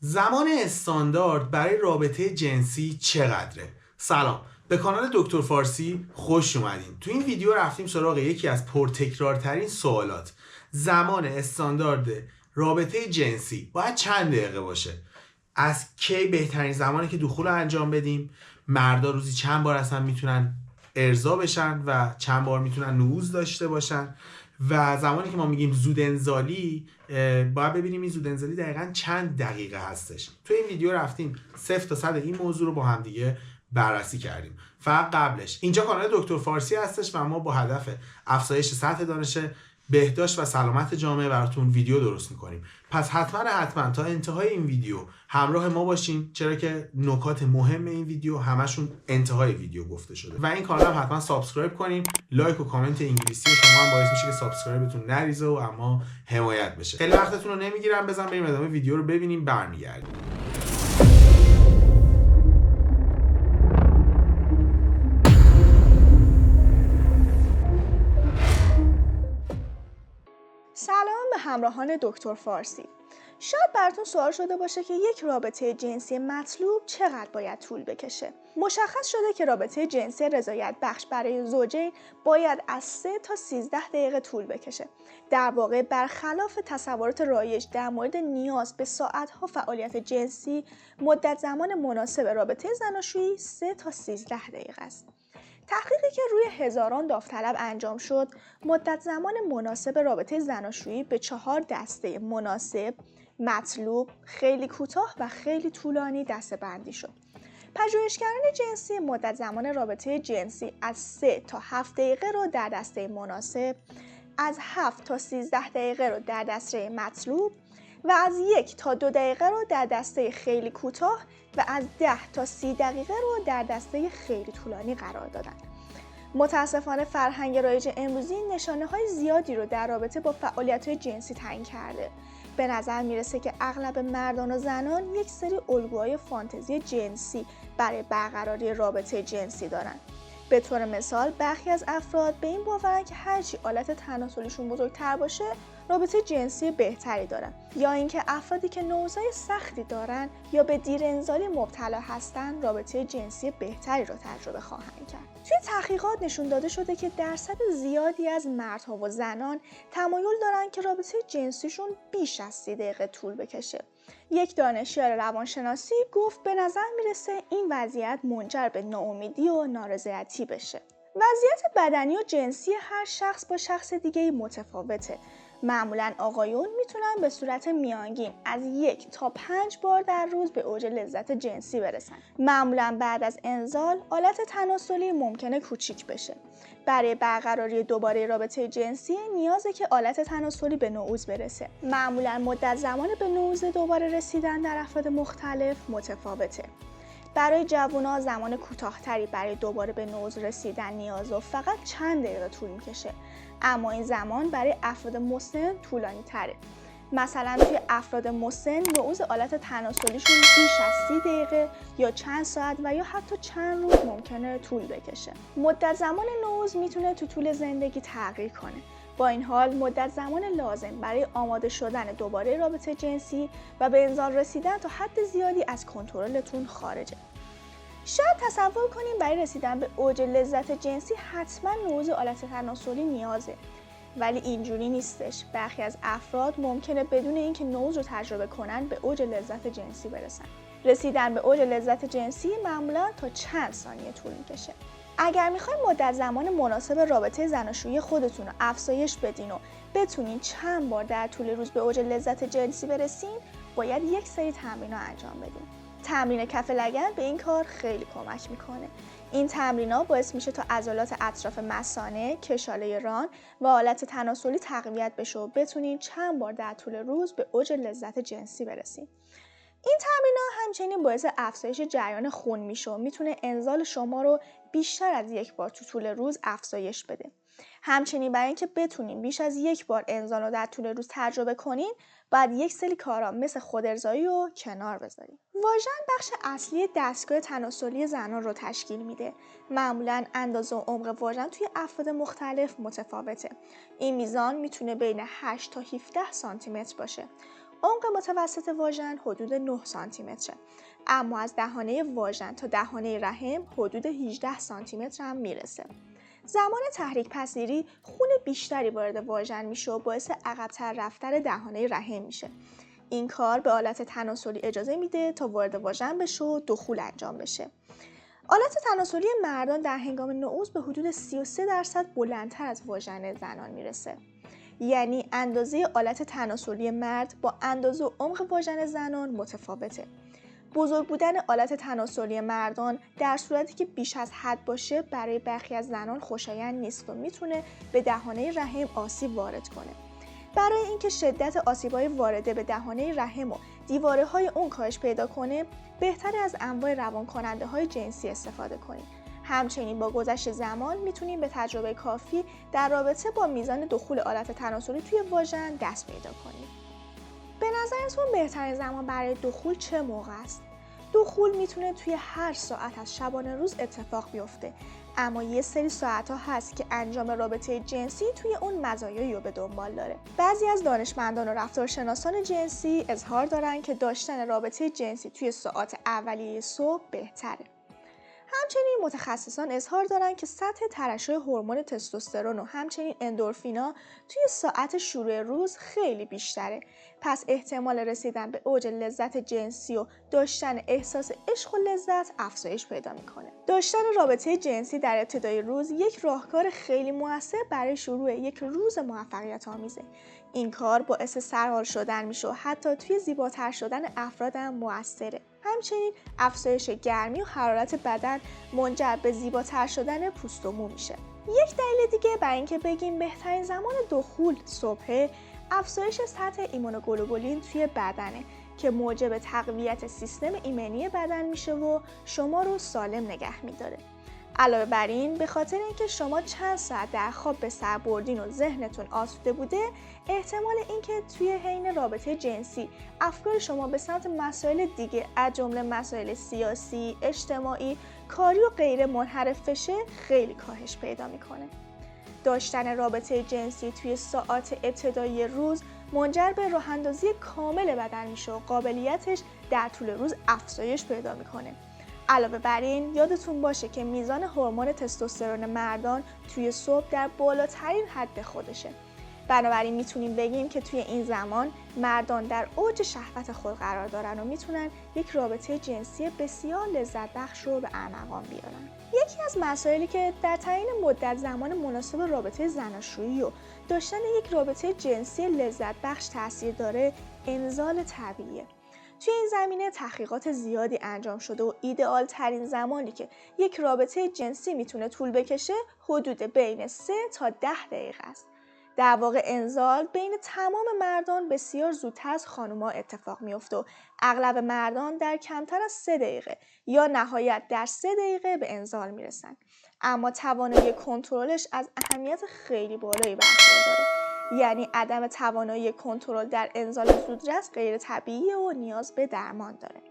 زمان استاندارد برای رابطه جنسی چقدره؟ سلام، به کانال دکتر فارسی خوش اومدین. تو این ویدیو رفتیم سراغ یکی از پرتکرارترین سوالات. زمان استاندارد رابطه جنسی باید چند دقیقه باشه؟ از کی بهترین زمانی که دخول رو انجام بدیم؟ مردا روزی چند بار اصلا میتونن ارضا بشن و چند بار میتونن نعوذ داشته باشن؟ و زمانی که ما میگیم زود انزالی، باید ببینیم این زود انزالی دقیقا چند دقیقه هستش. تو این ویدیو رفتیم 0 تا 100 این موضوع رو با هم دیگه بررسی کردیم. فقط قبلش اینجا کانال دکتر فارسی هستش و ما با هدف افزایش سطح دانش بهداشت و سلامت جامعه براتون ویدیو درست میکنیم. پس حتما تا انتهای این ویدیو همراه ما باشین، چرا که نکات مهم این ویدیو همشون انتهای ویدیو گفته شده. و این کانال هم حتما سابسکرایب کنین. لایک و کامنت انگلیسی شما هم باعث میشه که سابسکرایبتون نریزه و اما حمایت بشه. خیلی وقتتون رو نمیگیرم، بریم ادامه ویدیو رو ببینیم، برمیگردیم. سلام به همراهان دکتر فارسی. شاید براتون سوال شده باشه که یک رابطه جنسی مطلوب چقدر باید طول بکشه. مشخص شده که رابطه جنسی رضایت بخش برای زوجین باید از 3 تا 13 دقیقه طول بکشه. در واقع برخلاف تصورات رایج در مورد نیاز به ساعت‌ها فعالیت جنسی، مدت زمان مناسب رابطه زناشویی 3 تا 13 دقیقه است. تحقیقی که روی هزاران داوطلب انجام شد، مدت زمان مناسب رابطه زناشویی به 4 دسته مناسب، مطلوب، خیلی کوتاه و خیلی طولانی دسته‌بندی شد. پژوهشگران جنسی مدت زمان رابطه جنسی از 3 تا 7 دقیقه رو در دسته مناسب، از 7 تا 13 دقیقه رو در دسته مطلوب و از 1 تا 2 دقیقه رو در دسته خیلی کوتاه و از 10 تا 30 دقیقه رو در دسته خیلی طولانی قرار دادن. متاسفانه فرهنگ رایج امروزی نشانه‌های زیادی رو در رابطه با فعالیت‌های جنسی تعیین کرده. به نظر میرسه که اغلب مردان و زنان یک سری الگوهای فانتزی جنسی برای برقراری رابطه جنسی دارن. به طور مثال برخی از افراد به این باورن که هرچی آلت تناسلیشون بزرگتر باشه رابطه جنسی بهتری دارن، یا اینکه افرادی که نوزای سختی دارن یا به دیرانزالی مبتلا هستن رابطه جنسی بهتری رو تجربه خواهند کرد. توی تحقیقات نشون داده شده که درصد زیادی از مردها و زنان تمایل دارن که رابطه جنسیشون بیش از 30 دقیقه طول بکشه. یک دانشیار روانشناسی گفت به نظر میرسه این وضعیت منجر به ناامیدی و نارضایتی بشه. وضعیت بدنی و جنسی هر شخص با شخص دیگه‌ای متفاوته. معمولاً آقایون میتونن به صورت میانگین از 1 تا 5 بار در روز به اوج لذت جنسی برسن. معمولاً بعد از انزال آلت تناسلی ممکنه کوچیک بشه. برای برقراری دوباره رابطه جنسی نیازه که آلت تناسلی به نعوذ برسه. معمولاً مدت زمان به نعوذ دوباره رسیدن در افراد مختلف متفاوته. برای جوونا زمان کوتاه‌تری برای دوباره به نعوذ رسیدن نیاز و فقط چند دقیقه طول می‌کشه، اما این زمان برای افراد مسن طولانی تره. مثلا توی افراد مسن نعوذ آلت تناسلیشون بیش از 30 دقیقه یا چند ساعت و یا حتی چند روز ممکنه طول بکشه. مدت زمان نعوذ میتونه تو طول زندگی تغییر کنه. با این حال مدت زمان لازم برای آماده شدن دوباره رابطه جنسی و به انزال رسیدن تا حد زیادی از کنترلتون خارجه. شاید تصور کنیم برای رسیدن به اوج لذت جنسی حتما نعوذ آلت تناسلی نیازه، ولی اینجوری نیستش. برخی از افراد ممکنه بدون اینکه نعوذ رو تجربه کنن به اوج لذت جنسی برسن. رسیدن به اوج لذت جنسی معمولا تا چند ثانیه طول میکشه. اگر میخواین مدت زمان مناسب رابطه زناشویی خودتون رو افزایش بدین و بتونین چند بار در طول روز به اوج لذت جنسی برسین، باید یک سری تمرین‌ها انجام بدین. تمرین کف لگن به این کار خیلی کمک میکنه. این تمرین‌ها باعث میشه تا عضلات اطراف مثانه، کشاله ران و آلت تناسلی تقویت بشه و بتونین چند بار در طول روز به اوج لذت جنسی برسین. این تمرین‌ها همچنین باعث افزایش جریان خون میشه و میتونه انزال شما رو بیشتر از یک بار تو طول روز افزایش بده. همچنین برای اینکه بتونین بیش از یک بار انزال رو در طول روز تجربه کنین، باید یک سری کارا مثل خودارضایی رو کنار بذارین. واژن بخش اصلی دستگاه تناسلی زنان رو تشکیل میده. معمولاً اندازه و عمق واژن توی افراد مختلف متفاوته. این میزان میتونه بین 8 تا 17 سانتی متر باشه. عمق متوسط واژن حدود 9 سانتی متره، اما از دهانه واژن تا دهانه رحم حدود 18 سانتی متر هم میرسه. زمان تحریک پذیری خون بیشتری وارد واژن میشه و باعث عقب‌تر رفتن دهانه رحم میشه. این کار به آلت تناسلی اجازه میده تا وارد واژن بشه و دخول انجام بشه. آلت تناسلی مردان در هنگام نعوذ به حدود 33% بلندتر از واژن زنان میرسه. یعنی اندازه آلت تناسلی مرد با اندازه و عمق واژن زنان متفاوته. بزرگ بودن آلت تناسلی مردان در صورتی که بیش از حد باشه برای برخی از زنان خوشایند نیست و میتونه به دهانه رحم آسیب وارد کنه. برای اینکه شدت آسیب‌های وارده به دهانه رحم و دیواره‌های اون کاهش پیدا کنه، بهتره از انواع روان‌کننده‌های جنسی استفاده کنیم. همچنین با گذشت زمان میتونیم به تجربه کافی در رابطه با میزان دخول آلت تناسلی توی واژن دست پیدا کنیم. به نظرتون بهترین زمان برای دخول چه موقع است؟ دخول میتونه توی هر ساعت از شبانه روز اتفاق بیفته، اما یه سری ساعت‌ها هست که انجام رابطه جنسی توی اون مزایایی رو به دنبال داره. بعضی از دانشمندان و رفتارشناسان جنسی اظهار دارن که داشتن رابطه جنسی توی ساعات اولیه صبح بهتره. همچنین متخصصان اظهار دارن که سطح ترشح هورمون تستوسترون و همچنین اندورفینا توی ساعت شروع روز خیلی بیشتره. پس احتمال رسیدن به اوج لذت جنسی و داشتن احساس عشق و لذت افزایش پیدا میکنه. داشتن رابطه جنسی در ابتدای روز یک راهکار خیلی موثر برای شروع یک روز موفقیت آمیزه. این کار باعث سرحال شدن میشه و حتی توی زیباتر شدن افراد هم موثره. همچنین افزایش گرمی و حرارت بدن منجر به زیباتر شدن پوست و مو میشه. یک دلیل دیگه برای اینکه بگیم بهترین زمان دخول صبح، افزایش سطح ایمونوگلوبولین توی بدنه که موجب تقویت سیستم ایمنی بدن میشه و شما رو سالم نگه میداره. علاوه بر این به خاطر اینکه شما چند ساعت در خواب به سر بردین و ذهنتون آسوده بوده، احتمال اینکه توی حین رابطه جنسی افکار شما به سمت مسائل دیگه از جمله مسائل سیاسی، اجتماعی، کاری و غیره منحرف بشه خیلی کاهش پیدا میکنه. داشتن رابطه جنسی توی ساعات ابتدایی روز منجر به راه اندازی کامل بدن میشه و قابلیتش در طول روز افزایش پیدا میکنه. علاوه بر این یادتون باشه که میزان هورمون تستوسترون مردان توی صبح در بالاترین حد خودشه. بنابراین میتونیم بگیم که توی این زمان مردان در اوج شهوت خود قرار دارن و میتونن یک رابطه جنسی بسیار لذت بخش رو به ارمغان بیارن. یکی از مسائلی که در تعیین مدت زمان مناسب رابطه زناشویی و داشتن یک رابطه جنسی لذت بخش تاثیر داره، انزال طبیعیه. توی این زمینه تحقیقات زیادی انجام شده و ایدئال ترین زمانی که یک رابطه جنسی میتونه طول بکشه حدود بین 3 تا 10 دقیقه است. در واقع انزال بین تمام مردان بسیار زودتر از خانم‌ها اتفاق میفته و اغلب مردان در کمتر از 3 دقیقه یا نهایت در 3 دقیقه به انزال میرسن. اما توانایی کنترلش از اهمیت خیلی بالایی برخورداره. یعنی عدم توانایی کنترل در انزال زودرس غیر طبیعیه و نیاز به درمان داره.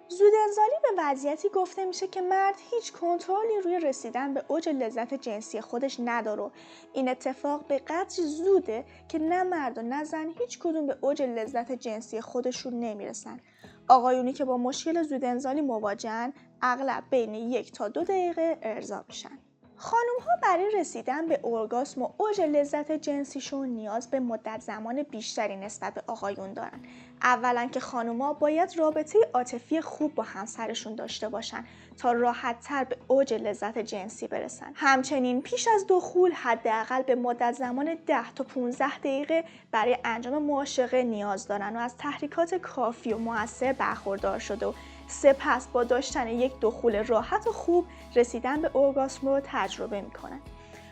زود انزالی به وضعیتی گفته میشه که مرد هیچ کنترلی روی رسیدن به اوج لذت جنسی خودش نداره. این اتفاق به قدری زوده که نه مرد و نه زن هیچ کدوم به اوج لذت جنسی خودشون نمیرسن. آقایونی که با مشکل زود انزالی مواجهن اغلب بین 1 تا 2 دقیقه ارضا میشن. خانم‌ها برای رسیدن به ارگاسم و اوج لذت جنسیشون نیاز به مدت زمان بیشتری نسبت به آقایون دارن. اولا که خانم‌ها باید رابطه عاطفی خوب با همسرشون داشته باشن تا راحت‌تر به اوج لذت جنسی برسن. همچنین پیش از دخول حداقل به مدت زمان 10 تا 15 دقیقه برای انجام معاشقه نیاز دارن و از تحریکات کافی و مؤثر برخوردار شده و سپس با داشتن یک دخول راحت و خوب رسیدن به ارگاسم رو تجربه میکنن.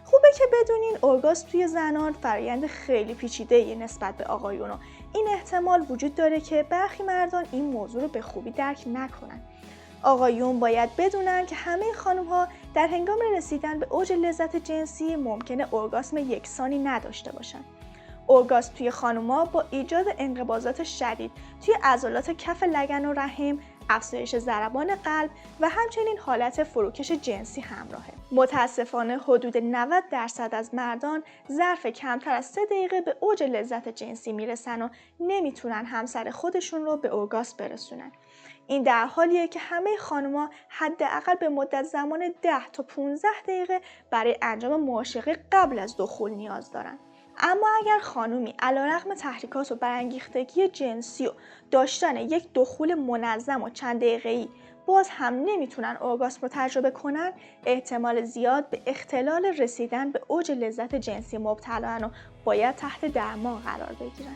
خوبه که بدونین ارگاسم توی زنان فرآیند خیلی پیچیده‌ای نسبت به آقایون و این احتمال وجود داره که برخی مردان این موضوع رو به خوبی درک نکنن. آقایون باید بدونن که همه خانم‌ها در هنگام رسیدن به اوج لذت جنسی ممکنه ارگاسم یکسانی نداشته باشن. ارگاسم توی خانم‌ها با ایجاد انقباضات شدید توی عضلات کف لگن و رحم افزایش ضربان قلب و همچنین حالت فروکش جنسی همراهه. متاسفانه حدود 90% از مردان ظرف کمتر از 3 دقیقه به اوج لذت جنسی میرسن و نمیتونن همسر خودشون رو به اورگاسم برسونن. این در حالیه که همه خانوما حداقل به مدت زمان 10 تا 15 دقیقه برای انجام معاشقه قبل از دخول نیاز دارن. اما اگر خانومی علیرغم تحریکات و برانگیختگی جنسی و داشتن یک دخول منظم و چند دقیقه‌ای باز هم نمیتونن اورگاسم رو تجربه کنن، احتمال زیاد به اختلال رسیدن به اوج لذت جنسی مبتلان و باید تحت درمان قرار بگیرن.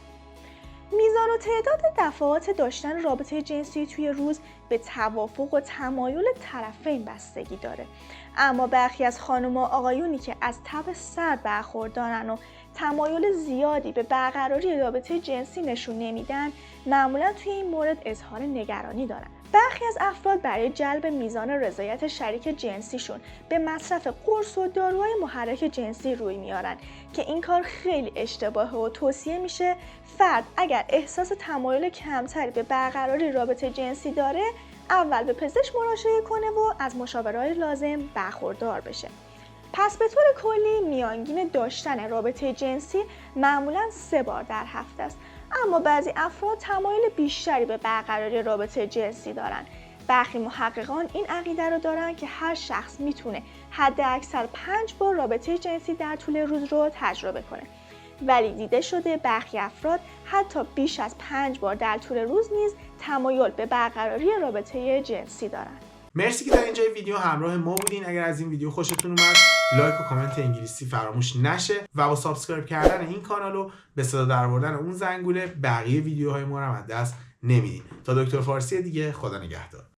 میزان و تعداد دفعات داشتن رابطه جنسی توی روز به توافق و تمایل طرفین بستگی داره. اما برخی از خانم و آقایونی که از تب سرد برخوردارن و تمایل زیادی به برقراری رابطه جنسی نشون نمیدن، معمولا توی این مورد اظهار نگرانی دارن. برخی از افراد برای جلب میزان رضایت شریک جنسیشون به مصرف قرص و داروهای محرک جنسی روی میارن که این کار خیلی اشتباهه و توصیه میشه فرد اگر احساس تمایل کمتری به برقراری رابطه جنسی داره اول به پزشک مراجعه کنه و از مشاوره‌های لازم برخوردار بشه. پس به طور کلی میانگین داشتن رابطه جنسی معمولاً 3 بار در هفته است، اما بعضی افراد تمایل بیشتری به برقراری رابطه جنسی دارن. برخی محققان این عقیده رو دارن که هر شخص میتونه حداکثر 5 بار رابطه جنسی در طول روز رو تجربه کنه. ولی دیده شده برخی افراد حتی بیش از 5 بار در طول روز نیز تمایل به برقراری رابطه جنسی دارن. مرسی که در اینجای ویدیو همراه ما بودین. اگر از این ویدیو خوشتون اومد لایک و کامنت انگلیسی فراموش نشه و با سابسکرایب کردن این کانالو به صدا درآوردن اون زنگوله بقیه ویدیوهای ما رو از دست نمیدین. تا دکتر فارسی دیگه، خدا نگهدار.